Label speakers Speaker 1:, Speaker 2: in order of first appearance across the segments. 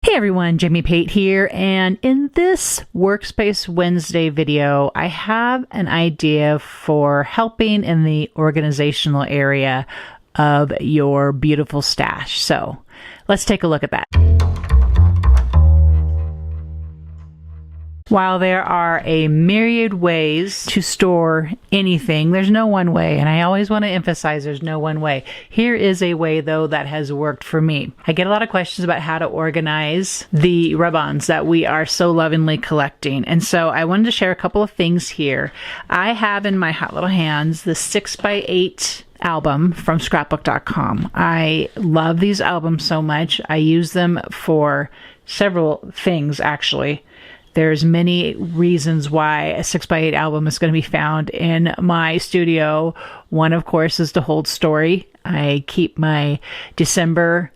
Speaker 1: Hey everyone, Jamie Pate here, and in this Workspace Wednesday video, I have an idea for helping in the organizational area of your beautiful stash. So let's take a look at that. While there are a myriad ways to store anything, there's no one way, and I always want to emphasize there's no one way. Here is a way, though, that has worked for me. I get a lot of questions about how to organize the rub-ons that we are so lovingly collecting, and so I wanted to share a couple of things here. I have in my hot little hands the 6x8 album from ScrapbookCom. I love these albums so much. I use them for several things, actually. There's many reasons why a 6x8 album is going to be found in my studio. One, of course, is to hold story. I keep my December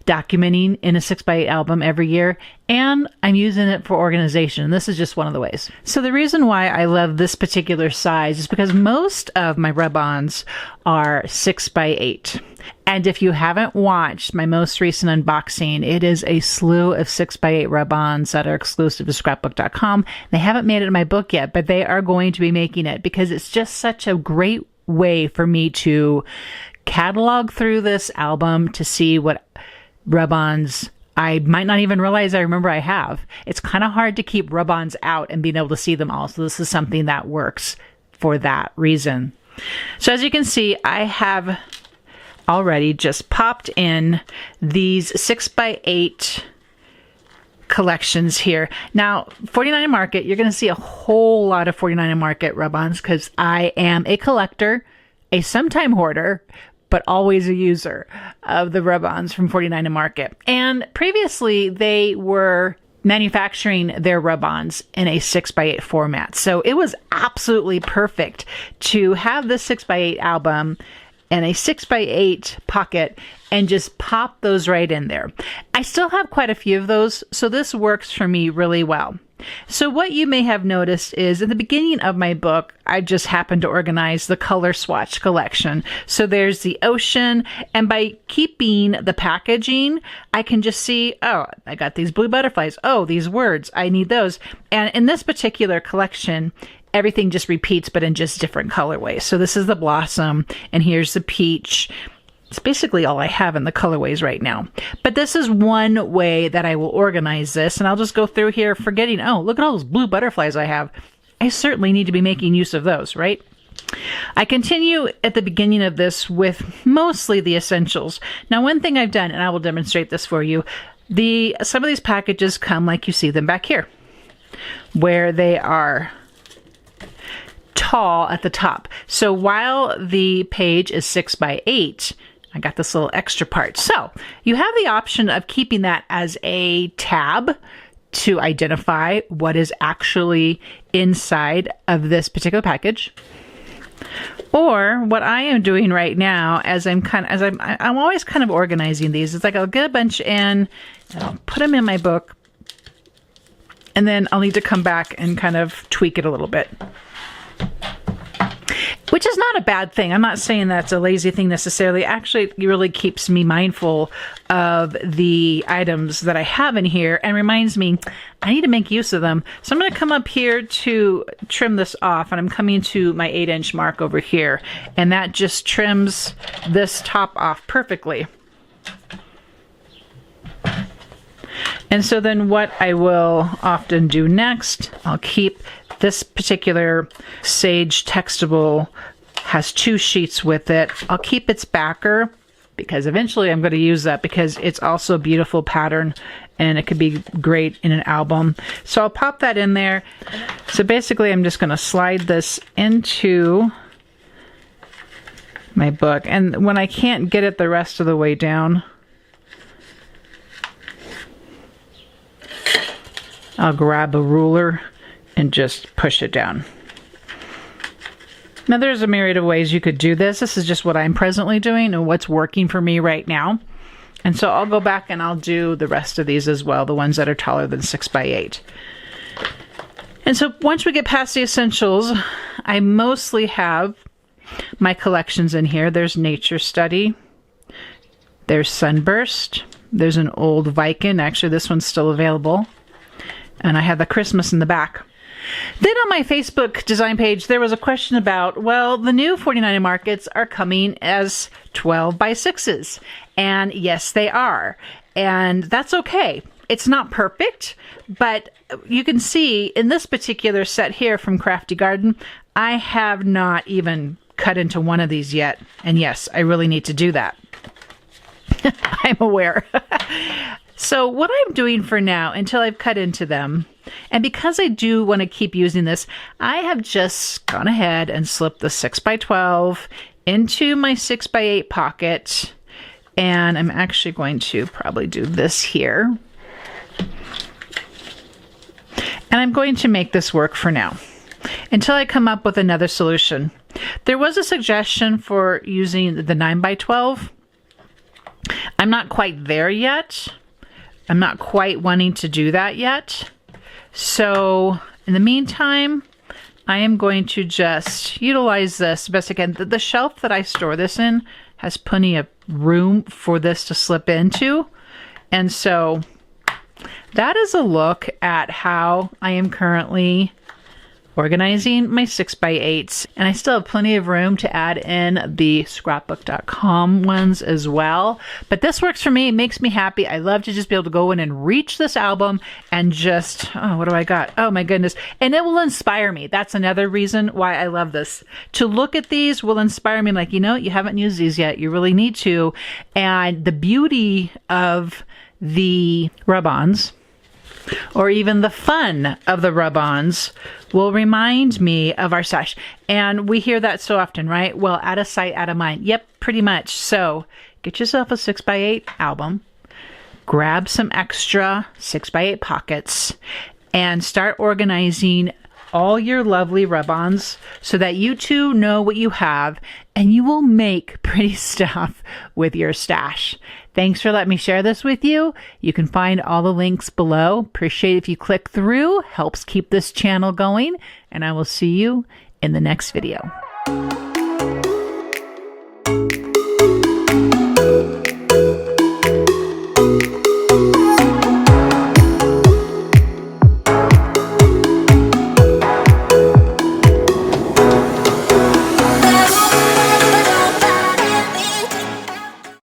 Speaker 1: documenting in a 6x8 album every year, and I'm using it for organization. This is just one of the ways. So the reason why I love this particular size is because most of my rub-ons are 6x8. And if you haven't watched my most recent unboxing, it is a slew of 6x8 rub-ons that are exclusive to ScrapbookCom. They haven't made it in my book yet, but they are going to be making it because it's just such a great way for me to catalog through this album to see what rub-ons I might not even realize I remember I have. It's kind of hard to keep rub-ons out and being able to see them all. So this is something that works for that reason. So as you can see, I have already just popped in these 6x8 collections here. Now, 49 Market, you're going to see a whole lot of 49 Market rub-ons because I am a collector, a sometime hoarder, but always a user of the rub-ons from 49 Market. And previously, they were manufacturing their rub-ons in a 6x8 format. So it was absolutely perfect to have this 6x8 album and a 6x8 pocket and just pop those right in there. I still have quite a few of those, so this works for me really well. So what you may have noticed is at the beginning of my book, I just happened to organize the color swatch collection. So there's the ocean, and by keeping the packaging, I can just see, oh, I got these blue butterflies. Oh, these words, I need those. And in this particular collection, everything just repeats, but in just different colorways. So this is the blossom, and here's the peach. It's basically all I have in the colorways right now. But this is one way that I will organize this, and I'll just go through here forgetting, oh, look at all those blue butterflies I have. I certainly need to be making use of those, right? I continue at the beginning of this with mostly the essentials. Now, one thing I've done, and I will demonstrate this for you, some of these packages come like you see them back here, where they are tall at the top. So while the page is 6x8, I got this little extra part. So you have the option of keeping that as a tab to identify what is actually inside of this particular package. Or what I am doing right now, I'm always kind of organizing these. It's like I'll get a bunch in, and I'll put them in my book, and then I'll need to come back and kind of tweak it a little bit. Which is not a bad thing. I'm not saying that's a lazy thing necessarily. Actually, it really keeps me mindful of the items that I have in here and reminds me I need to make use of them. So I'm going to come up here to trim this off, and I'm coming to my 8-inch mark over here, and that just trims this top off perfectly. And so then what I will often do next, I'll keep this particular Sage textable, has 2 sheets with it. I'll keep its backer because eventually I'm going to use that because it's also a beautiful pattern and it could be great in an album. So I'll pop that in there. So basically I'm just going to slide this into my book. And when I can't get it the rest of the way down, I'll grab a ruler and just push it down. Now there's a myriad of ways you could do this. This is just what I'm presently doing and what's working for me right now. And so I'll go back and I'll do the rest of these as well, the ones that are taller than 6x8. And so once we get past the essentials, I mostly have my collections in here. There's Nature Study, there's Sunburst, There's an old Viking. Actually, this one's still available. And I have the Christmas in the back. Then on my Facebook design page, there was a question about, well, the new 49 markets are coming as 12 by 6s. And yes, they are. And that's okay. It's not perfect, but you can see in this particular set here from Crafty Garden, I have not even cut into one of these yet. And yes, I really need to do that. I'm aware. So what I'm doing for now, until I've cut into them, and because I do want to keep using this, I have just gone ahead and slipped the 6x12 into my 6x8 pocket. And I'm actually going to probably do this here. And I'm going to make this work for now, until I come up with another solution. There was a suggestion for using the 9x12. I'm not quite there yet. I'm not quite wanting to do that yet. So in the meantime, I am going to just utilize this best I can. The shelf that I store this in has plenty of room for this to slip into. And so that is a look at how I am currently organizing my 6x8s, and I still have plenty of room to add in the ScrapbookCom ones as well. But this works for me. It makes me happy. I love to just be able to go in and reach this album and just, oh, what do I got? Oh my goodness. And it will inspire me. That's another reason why I love this. To look at these will inspire me, like, you know, you haven't used these yet. You really need to. And the beauty of the rub-ons, or even the fun of the rub-ons, will remind me of our stash. And we hear that so often, right? Well, out of sight, out of mind. Yep, pretty much. So get yourself a 6x8 album, grab some extra 6x8 pockets, and start organizing all your lovely rub-ons so that you too know what you have, and you will make pretty stuff with your stash. Thanks for letting me share this with you. You can find all the links below. Appreciate if you click through. Helps keep this channel going. And I will see you in the next video.